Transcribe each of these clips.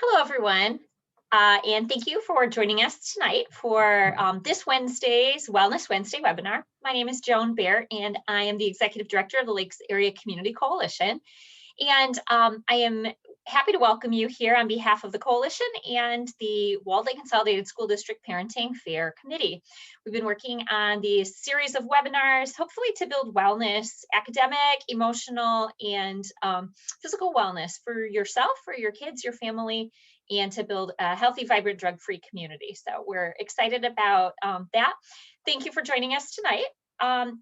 Hello, everyone, and thank you for joining us tonight for this Wednesday's Wellness Wednesday webinar. My name is Joan Bear, and I am the Executive Director of the Lakes Area Community Coalition. And I am happy to welcome you here on behalf of the Coalition and the Walled Lake Consolidated School District Parenting Fair Committee. We've been working on these series of webinars, hopefully to build wellness, academic, emotional, and physical wellness for yourself, for your kids, your family, and to build a healthy, vibrant, drug-free community. So we're excited about that. Thank you for joining us tonight.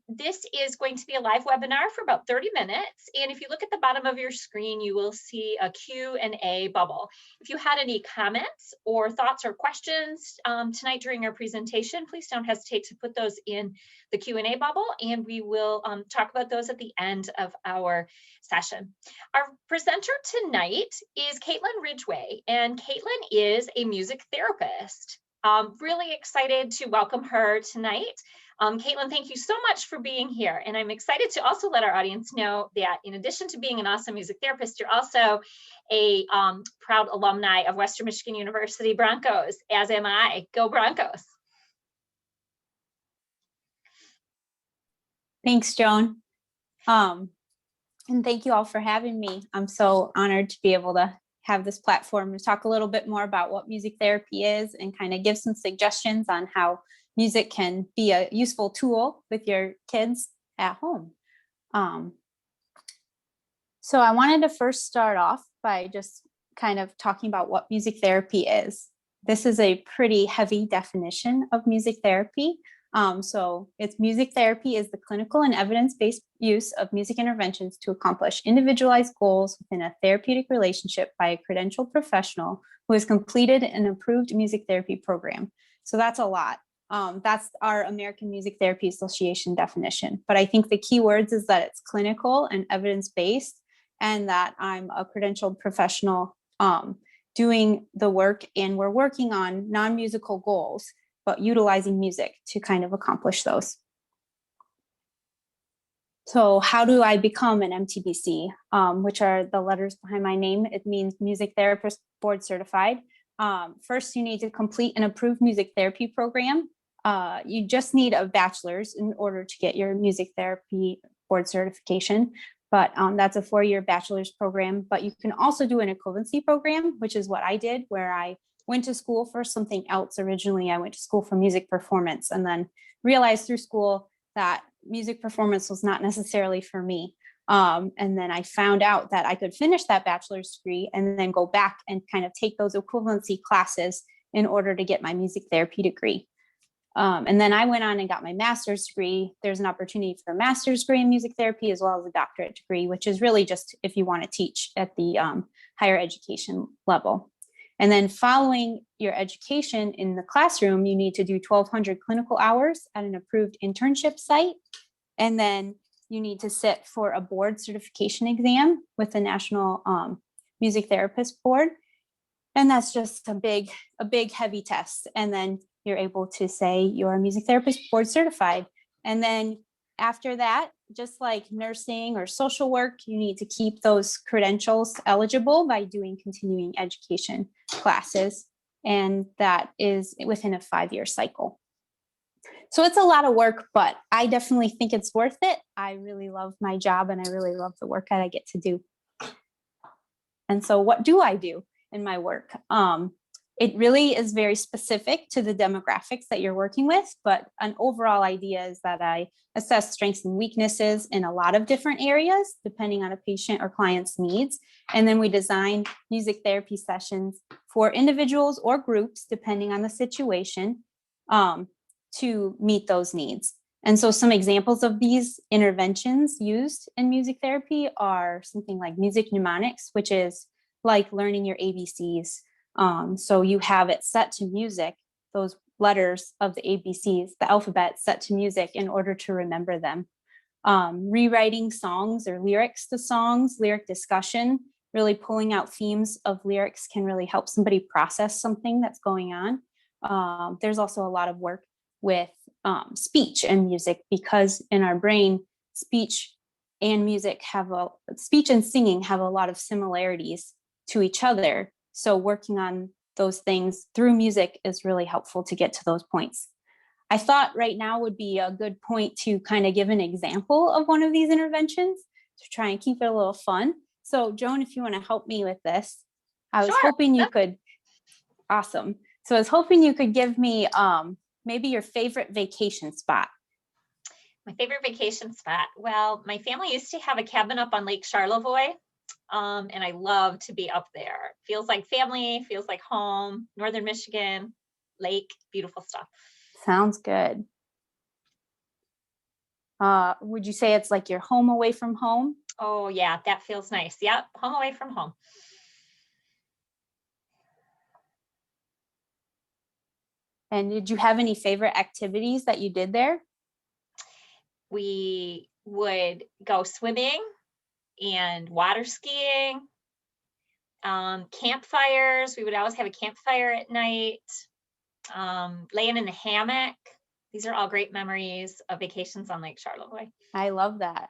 This is going to be a live webinar for about 30 minutes. And if you look at the bottom of your screen, you will see a Q&A bubble. If you had any comments or thoughts or questions tonight during our presentation, please don't hesitate to put those in the Q&A bubble, and we will talk about those at the end of our session. Our presenter tonight is Kaitlin Ridgway, and Kaitlin is a music therapist. Really excited to welcome her tonight. Kaitlin, thank you so much for being here. And I'm excited to also let our audience know that in addition to being an awesome music therapist, you're also a proud alumni of Western Michigan University Broncos, as am I. Go Broncos. Thanks, Joan. And thank you all for having me. I'm so honored to be able to have this platform to talk a little bit more about what music therapy is and kind of give some suggestions on how music can be a useful tool with your kids at home. So I wanted to first start off by just kind of talking about what music therapy is. This is a pretty heavy definition of music therapy. So it's music therapy is the clinical and evidence-based use of music interventions to accomplish individualized goals within a therapeutic relationship by a credentialed professional who has completed an approved music therapy program. So that's a lot. That's our American Music Therapy Association definition. But I think the key words is that it's clinical and evidence-based, and that I'm a credentialed professional doing the work, and we're working on non-musical goals, but utilizing music to kind of accomplish those. So how do I become an MTBC, which are the letters behind my name? It means Music Therapist Board Certified. First, you need to complete an approved music therapy program. You just need a bachelor's in order to get your music therapy board certification, but that's a 4-year bachelor's program. But you can also do an equivalency program, which is what I did, where I went to school for something else. Originally, I went to school for music performance, and then realized through school that music performance was not necessarily for me. And then I found out that I could finish that bachelor's degree and then go back and kind of take those equivalency classes in order to get my music therapy degree. And then I went on and got my master's degree. There's an opportunity for a master's degree in music therapy as well as a doctorate degree, which is really just if you want to teach at the higher education level. And then following your education in the classroom, you need to do 1,200 clinical hours at an approved internship site. And then you need to sit for a board certification exam with the National Music Therapist Board. And that's just a big heavy test. And then you're able to say you're a music therapist board certified. And then after that, just like nursing or social work, you need to keep those credentials eligible by doing continuing education classes. And that is within a 5-year cycle. So it's a lot of work, but I definitely think it's worth it. I really love my job, and I really love the work that I get to do. And so what do I do in my work? It really is very specific to the demographics that you're working with, but an overall idea is that I assess strengths and weaknesses in a lot of different areas, depending on a patient or client's needs. And then we design music therapy sessions for individuals or groups, depending on the situation, to meet those needs. And so some examples of these interventions used in music therapy are something like music mnemonics, which is like learning your ABCs. So you have it set to music, those letters of the ABCs, the alphabet set to music in order to remember them. Rewriting songs or lyrics to songs, lyric discussion, really pulling out themes of lyrics can really help somebody process something that's going on. There's also a lot of work with speech and music, because in our brain, speech and singing have a lot of similarities to each other. So working on those things through music is really helpful to get to those points. I thought right now would be a good point to kind of give an example of one of these interventions to try and keep it a little fun. So Joan, if you want to help me with this, I was hoping you could. Awesome. So I was hoping you could give me maybe your favorite vacation spot. My favorite vacation spot. Well, my family used to have a cabin up on Lake Charlevoix, and I love to be up there. Feels like family, feels like home. Northern Michigan, lake, beautiful stuff. Sounds good. Would you say it's like your home away from home? Oh yeah, that feels nice. Yep, home away from home. And did you have any favorite activities that you did there? We would go swimming and water skiing, campfires. We would always have a campfire at night, laying in the hammock. These are all great memories of vacations on Lake Charlevoix. I love that.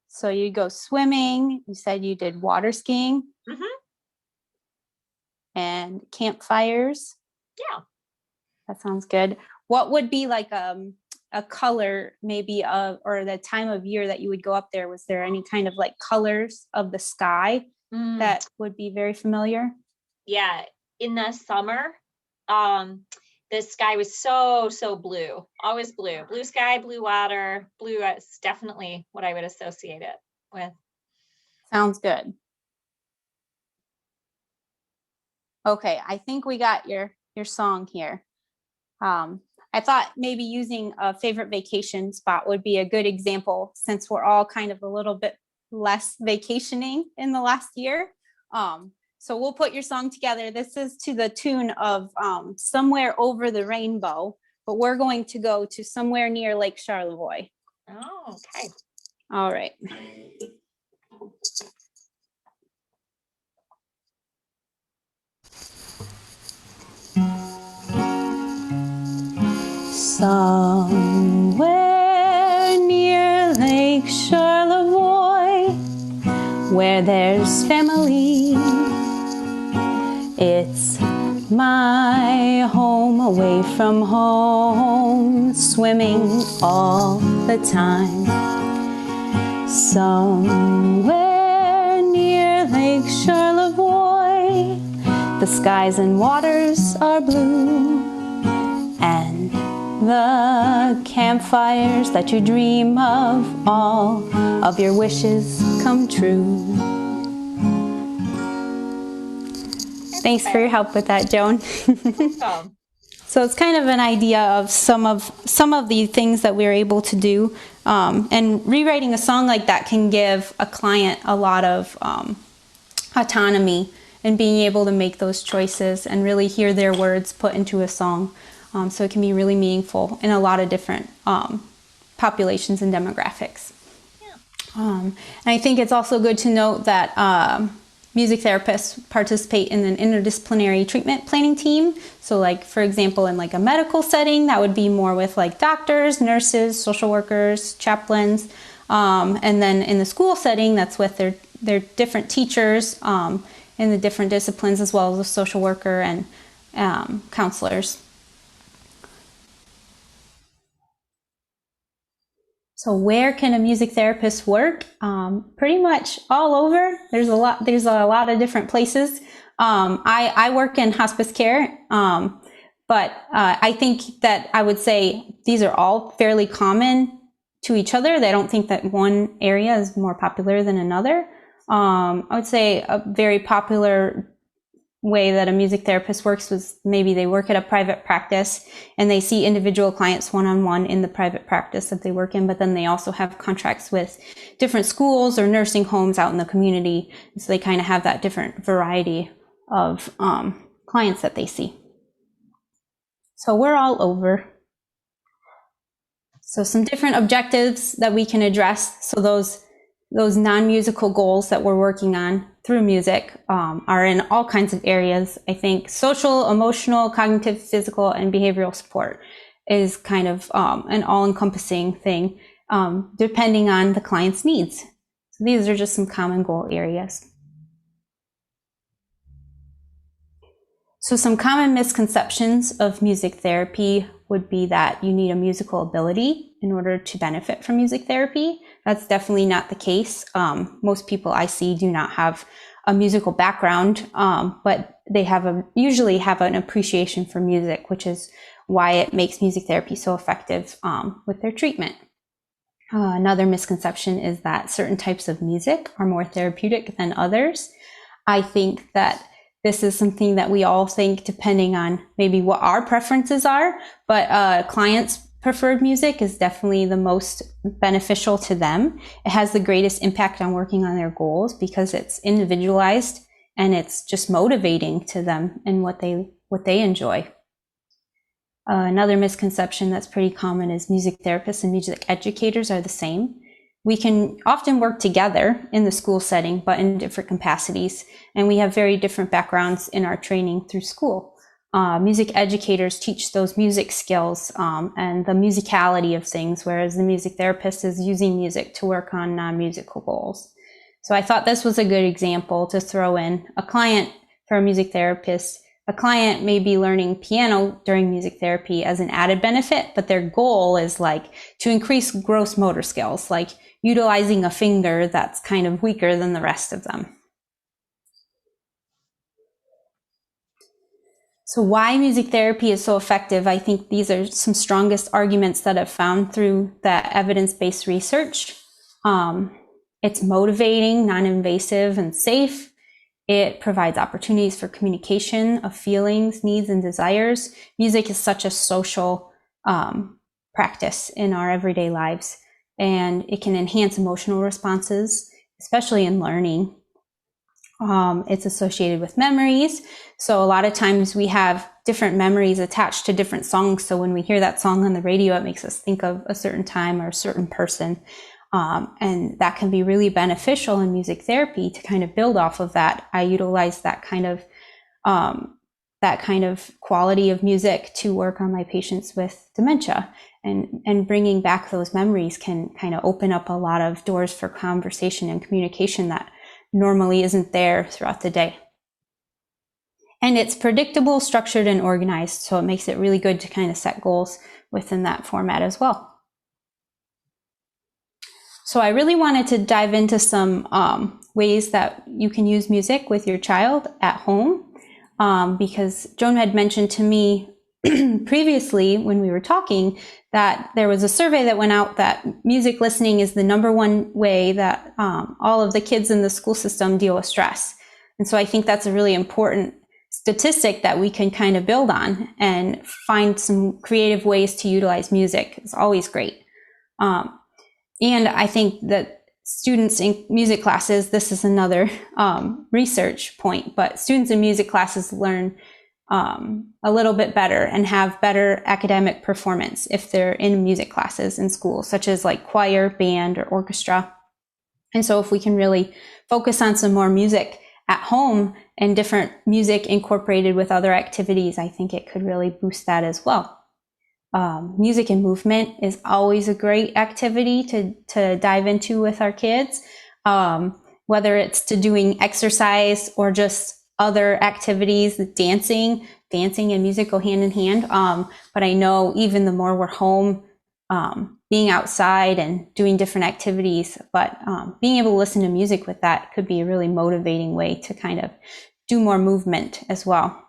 So you go swimming, you said you did water skiing and campfires. Yeah. That sounds good. What would be like a color maybe or the time of year that you would go up there? Was there any kind of like colors of the sky that would be very familiar? Yeah, in the summer, the sky was so blue, always blue. Blue sky, blue water. Blue is definitely what I would associate it with. Sounds good. Okay, I think we got your song here. I thought maybe using a favorite vacation spot would be a good example since we're all kind of a little bit less vacationing in the last year. So we'll put your song together. This is to the tune of Somewhere Over the Rainbow, but we're going to go to somewhere near Lake Charlevoix. Oh, okay. All right. Somewhere near Lake Charlevoix, where there's family, it's my home away from home, swimming all the time. Somewhere near Lake Charlevoix, the skies and waters are blue, and the campfires that you dream of, all of your wishes come true. Thanks for your help with that, Joan. So it's kind of an idea of some of the things that we're able to do, and rewriting a song like that can give a client a lot of autonomy and being able to make those choices and really hear their words put into a song. So it can be really meaningful in a lot of different populations and demographics. Yeah. And I think it's also good to note that music therapists participate in an interdisciplinary treatment planning team. So like, for example, in like a medical setting, that would be more with like doctors, nurses, social workers, chaplains. And then in the school setting, that's with their different teachers in the different disciplines, as well as a social worker and counselors. So where can a music therapist work? Pretty much all over. There's a lot of different places. I work in hospice care, but I think that I would say these are all fairly common to each other. I don't think that one area is more popular than another. I would say a very popular way that a music therapist works was maybe they work at a private practice and they see individual clients one-on-one in the private practice that they work in, but then they also have contracts with different schools or nursing homes out in the community. So they kind of have that different variety of clients that they see. So we're all over. So some different objectives that we can address. So those non-musical goals that we're working on through music are in all kinds of areas. I think social, emotional, cognitive, physical, and behavioral support is kind of an all-encompassing thing, depending on the client's needs. So these are just some common goal areas. So some common misconceptions of music therapy would be that you need a musical ability in order to benefit from music therapy. That's definitely not the case. Most people I see do not have a musical background, but they usually have an appreciation for music, which is why it makes music therapy so effective with their treatment. Another misconception is that certain types of music are more therapeutic than others. I think that this is something that we all think depending on maybe what our preferences are, but clients' preferred music is definitely the most beneficial to them. It has the greatest impact on working on their goals because it's individualized and it's just motivating to them and what they enjoy. Another misconception that's pretty common is music therapists and music educators are the same. We can often work together in the school setting, but in different capacities, and we have very different backgrounds in our training through school. Music educators teach those music skills and the musicality of things, whereas the music therapist is using music to work on non-musical goals. So I thought this was a good example to throw in. A client for a music therapist, a client may be learning piano during music therapy as an added benefit, but their goal is like to increase gross motor skills, like utilizing a finger that's kind of weaker than the rest of them. So why music therapy is so effective, I think these are some strongest arguments that I've found through that evidence-based research. It's motivating, non-invasive, and safe. It provides opportunities for communication of feelings, needs, and desires. Music is such a social practice in our everyday lives, and it can enhance emotional responses, especially in learning. It's associated with memories. So a lot of times we have different memories attached to different songs. So when we hear that song on the radio, it makes us think of a certain time or a certain person. And that can be really beneficial in music therapy to kind of build off of that. I utilize that kind of quality of music to work on my patients with dementia, and bringing back those memories can kind of open up a lot of doors for conversation and communication that normally isn't there throughout the day. And it's predictable, structured, and organized. So it makes it really good to kind of set goals within that format as well. So I really wanted to dive into some ways that you can use music with your child at home, because Joan had mentioned to me previously when we were talking that there was a survey that went out that music listening is the #1 way that all of the kids in the school system deal with stress. And so I think that's a really important statistic that we can kind of build on and find some creative ways to utilize music. It's always great. And I think that students in music classes, this is another research point, but students in music classes learn a little bit better and have better academic performance if they're in music classes in school, such as like choir, band, or orchestra. And so if we can really focus on some more music at home and different music incorporated with other activities, I think it could really boost that as well. Music and movement is always a great activity to dive into with our kids, whether it's to doing exercise or just other activities. Dancing and music go hand in hand. But I know even the more we're home, being outside and doing different activities, but being able to listen to music with that could be a really motivating way to kind of do more movement as well.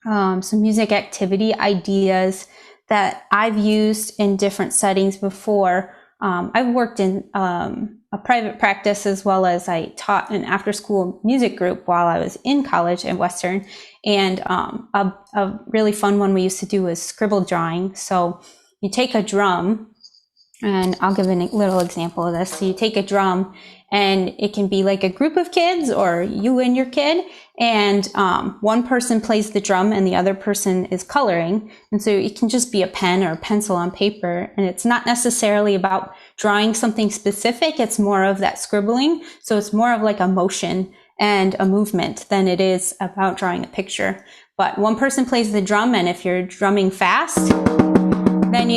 Some music activity ideas that I've used in different settings before. I've worked in a private practice as well as I taught an after-school music group while I was in college at Western. And a really fun one we used to do was scribble drawing. So you take a drum, and I'll give a little example of this. So you take a drum, and it can be like a group of kids or you and your kid, and one person plays the drum and the other person is coloring. And so it can just be a pen or a pencil on paper, and it's not necessarily about drawing something specific. It's more of that scribbling. So it's more of like a motion and a movement than it is about drawing a picture. But one person plays the drum, and if you're drumming fast, then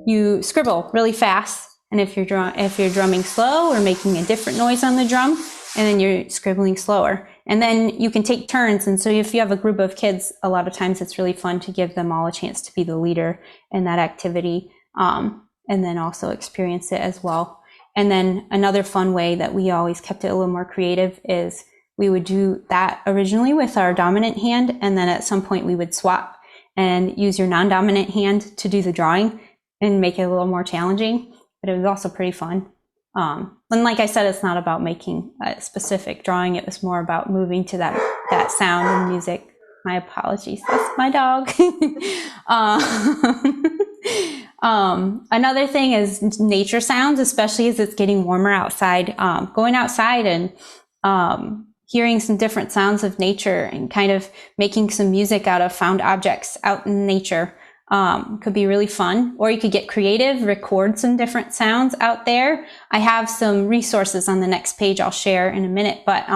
you scribble really fast. And if you're drumming slow or making a different noise on the drum, and then you're scribbling slower. And then you can take turns. And so if you have a group of kids, a lot of times it's really fun to give them all a chance to be the leader in that activity, and then also experience it as well. And then another fun way that we always kept it a little more creative is we would do that originally with our dominant hand, and then at some point we would swap and use your non-dominant hand to do the drawing and make it a little more challenging, but it was also pretty fun. And like I said, it's not about making a specific drawing. It was more about moving to that sound and music. My apologies, that's my dog. Another thing is nature sounds, especially as it's getting warmer outside. Going outside and hearing some different sounds of nature and kind of making some music out of found objects out in nature could be really fun. Or you could get creative, record some different sounds out there. I have some resources on the next page I'll share in a minute, but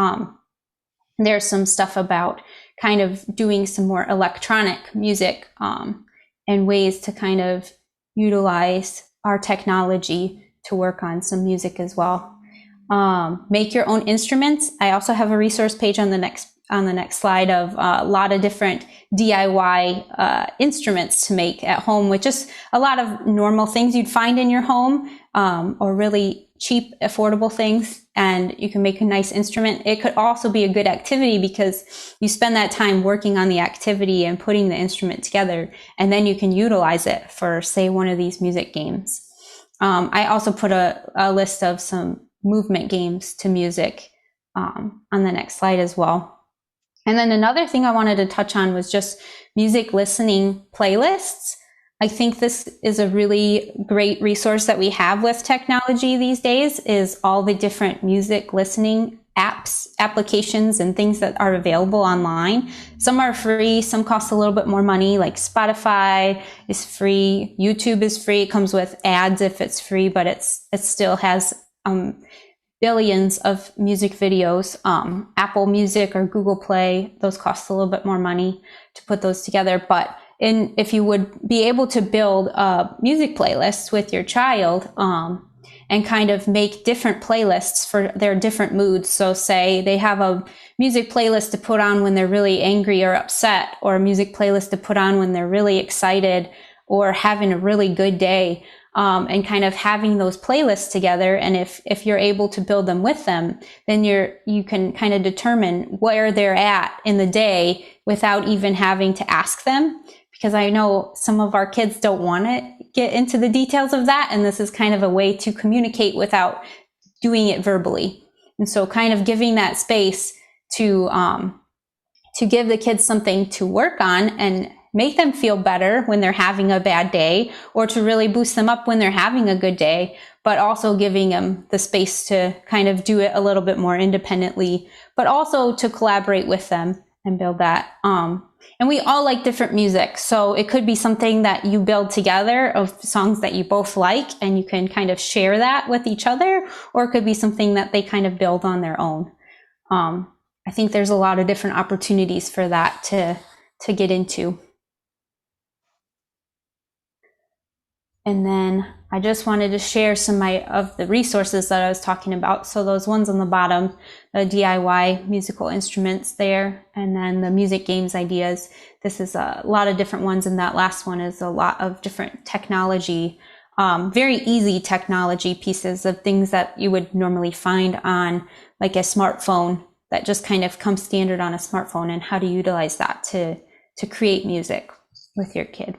there's some stuff about kind of doing some more electronic music and ways to kind of utilize our technology to work on some music as well. Make your own instruments. I also have a resource page on the next slide of a lot of different DIY instruments to make at home, with just a lot of normal things you'd find in your home, or really cheap, affordable things, and you can make a nice instrument. It could also be a good activity because you spend that time working on the activity and putting the instrument together, and then you can utilize it for, say, one of these music games. I also put a list of some movement games to music on the next slide as well. And then another thing I wanted to touch on was just music listening playlists. I think this is a really great resource that we have with technology these days, is all the different music listening apps, applications, and things that are available online. Some are free, some cost a little bit more money, like Spotify is free, YouTube is free. It comes with ads if it's free, but it still has billions of music videos. Apple Music or Google Play, those cost a little bit more money to put those together. But if you would be able to build music playlists with your child, and kind of make different playlists for their different moods. So say they have a music playlist to put on when they're really angry or upset, or a music playlist to put on when they're really excited or having a really good day. And kind of having those playlists together. And if you're able to build them with them, then you can kind of determine where they're at in the day without even having to ask them. Because I know some of our kids don't want to get into the details of that. And this is kind of a way to communicate without doing it verbally. And so kind of giving that space to give the kids something to work on and make them feel better when they're having a bad day, or to really boost them up when they're having a good day, but also giving them the space to kind of do it a little bit more independently, but also to collaborate with them and build that. And we all like different music. So it could be something that you build together of songs that you both like, and you can kind of share that with each other, or it could be something that they kind of build on their own. I think there's a lot of different opportunities for that to get into. And then I just wanted to share some of the resources that I was talking about. So those ones on the bottom, the DIY musical instruments there, and then the music games ideas. This is a lot of different ones, and that last one is a lot of different technology, very easy technology pieces of things that you would normally find on like a smartphone that just kind of comes standard on a smartphone, and how to utilize that to create music with your kid.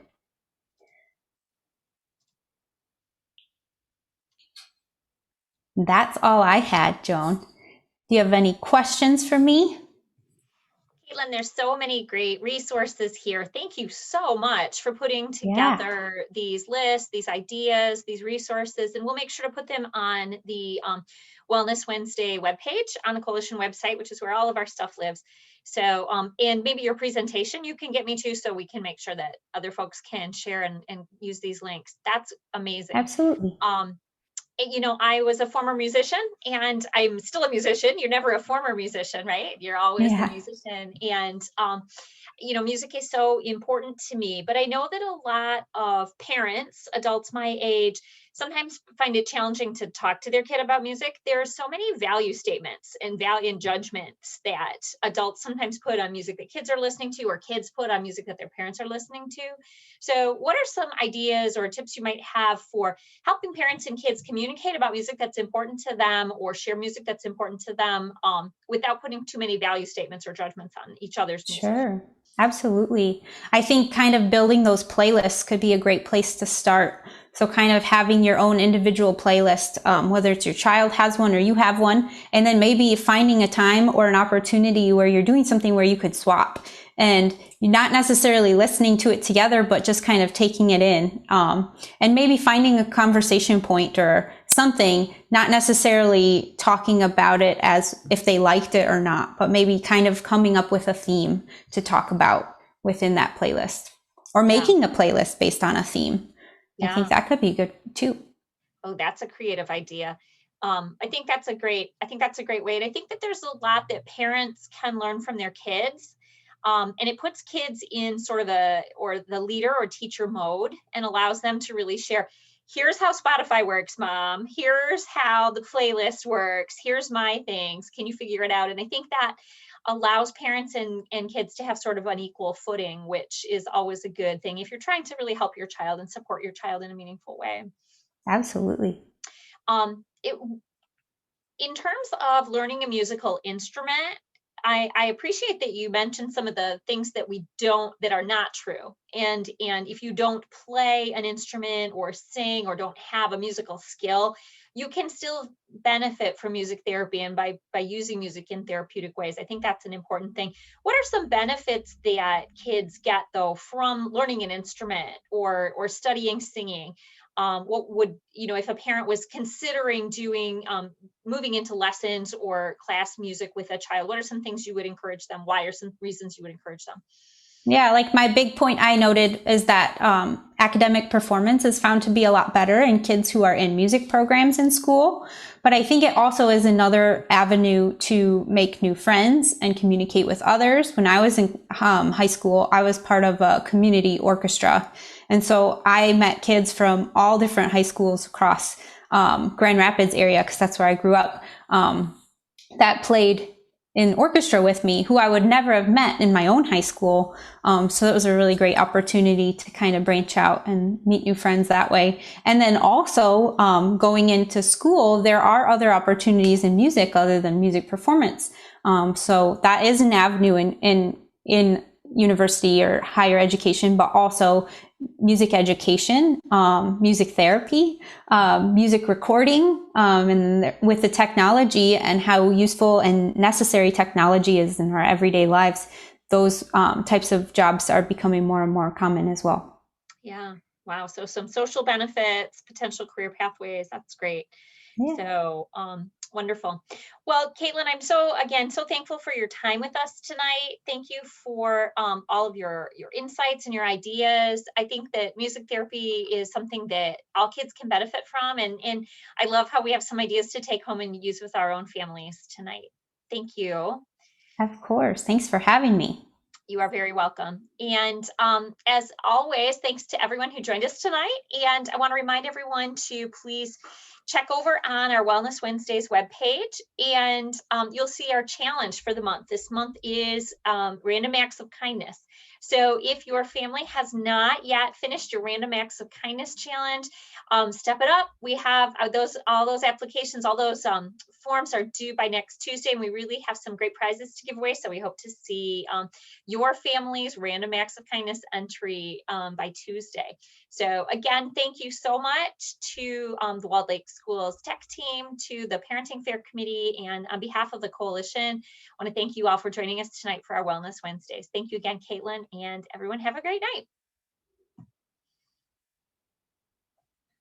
That's all I had, Joan. Do you have any questions for me? Kaitlin, there's so many great resources here. Thank you so much for putting together these lists, these ideas, these resources, and we'll make sure to put them on the Wellness Wednesday webpage on the Coalition website, which is where all of our stuff lives. So, and maybe your presentation you can get me to, so we can make sure that other folks can share and use these links. That's amazing. Absolutely. You know, I was a former musician, and I'm still a musician. You're never a former musician, right? You're always a musician. And, you know, music is so important to me, but I know that a lot of parents, adults my age, sometimes find it challenging to talk to their kid about music. There are so many value statements and value and judgments that adults sometimes put on music that kids are listening to, or kids put on music that their parents are listening to. So what are some ideas or tips you might have for helping parents and kids communicate about music that's important to them, or share music that's important to them, without putting too many value statements or judgments on each other's music? Sure, absolutely. I think kind of building those playlists could be a great place to start. So kind of having your own individual playlist, whether it's your child has one or you have one, and then maybe finding a time or an opportunity where you're doing something where you could swap, and you're not necessarily listening to it together, but just kind of taking it in, and maybe finding a conversation point or something, not necessarily talking about it as if they liked it or not, but maybe kind of coming up with a theme to talk about within that playlist, or making a playlist based on a theme. I think that could be good too. Oh, that's a creative idea. I think that's a great way. And I think that there's a lot that parents can learn from their kids. And it puts kids in sort of the leader or teacher mode, and allows them to really share, here's how Spotify works, mom. Here's how the playlist works. Here's my things. Can you figure it out? And I think that allows parents and kids to have sort of an equal footing, which is always a good thing if you're trying to really help your child and support your child in a meaningful way. Absolutely. In terms of learning a musical instrument, I appreciate that you mentioned some of the things that that are not true. And if you don't play an instrument or sing or don't have a musical skill, you can still benefit from music therapy and by using music in therapeutic ways. I think that's an important thing. What are some benefits that kids get though from learning an instrument or studying singing? What would, if a parent was considering doing, moving into lessons or class music with a child, what are some things you would encourage them? Why are some reasons you would encourage them? Yeah, like my big point I noted is that academic performance is found to be a lot better in kids who are in music programs in school. But I think it also is another avenue to make new friends and communicate with others. When I was in high school, I was part of a community orchestra. And so I met kids from all different high schools across Grand Rapids area, because that's where I grew up, that played in orchestra with me, who I would never have met in my own high school. So it was a really great opportunity to kind of branch out and meet new friends that way. And then also going into school, there are other opportunities in music other than music performance. So that is an avenue in university or higher education, but also music education, music therapy, music recording, and with the technology and how useful and necessary technology is in our everyday lives, those types of jobs are becoming more and more common as well. Yeah. Wow. So some social benefits, potential career pathways. That's great. Yeah. So wonderful. Well, Kaitlin, I'm so thankful for your time with us tonight. Thank you for all of your insights and your ideas. I think that music therapy is something that all kids can benefit from. And I love how we have some ideas to take home and use with our own families tonight. Thank you. Of course. Thanks for having me. You are very welcome. And as always, thanks to everyone who joined us tonight. And I want to remind everyone to please check over on our Wellness Wednesdays webpage, and you'll see our challenge for the month. This month is Random Acts of Kindness. So if your family has not yet finished your Random Acts of Kindness challenge, step it up. We have all those applications, all those forms are due by next Tuesday, and we really have some great prizes to give away. So we hope to see your family's Random Acts of Kindness entry by Tuesday. So again, thank you so much to the Walled Lake Schools tech team, to the Parenting Fair Committee, and on behalf of the coalition, I want to thank you all for joining us tonight for our Wellness Wednesdays. Thank you again, Kaitlin, and everyone have a great night.